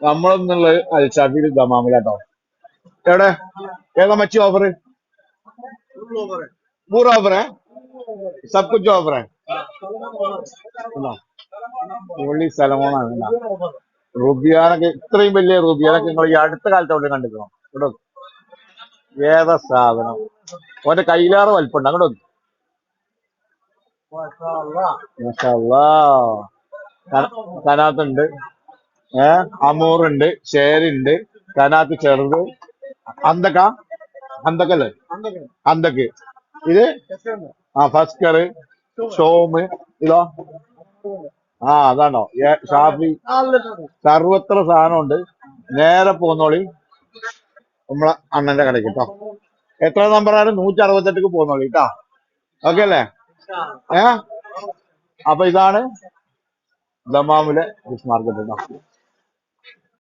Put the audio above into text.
നമ്മളെന്നുള്ളത് അൽഷാഫിൽ ദമാമിലാട്ടോ. എവിടെ ഏതാ മച്ചി offer? പൂറ offer sub കുച്ച് offer പുള്ളി സ്ഥലമാണ്. റുബിയാനൊക്കെ ഇത്രയും വലിയ റുബിയാനൊക്കെ നിങ്ങൾ ഈ അടുത്ത കാലത്ത് അവിടെ കണ്ടിരിക്കണം. ഇവിടെ ഏതാ സാധനം? ഓന്റെ കയ്യിലാറ് വലിപ്പുണ്ട്. അങ്ങോട്ട് നോക്ക്. മാഷാ അല്ലാ. കനാത്തുണ്ട്, അമൂറുണ്ട്, ഷേരുണ്ട്, കനാത്ത് ചെറുത്, അന്തക്ക അന്തക്കല്ലേ അന്തക്ക്. ഇത് ഫസ്കർ, ഷോമ്. ഇതോ അതാണോ ഷാഫി? സർവത്ര സാധനം ഉണ്ട്. നേരെ പോന്നോളി നമ്മളെ അണ്ണന്റെ കടയ്ക്ക് കേട്ടോ. എത്ര നമ്പറാണ്? 168 പോന്നോളി കേട്ടോ. ഓക്കെ അല്ലേ? അപ്പൊ ഇതാണ് ദമാമിലെ ഫിഷ് മാർക്കറ്റ് കേട്ടോ.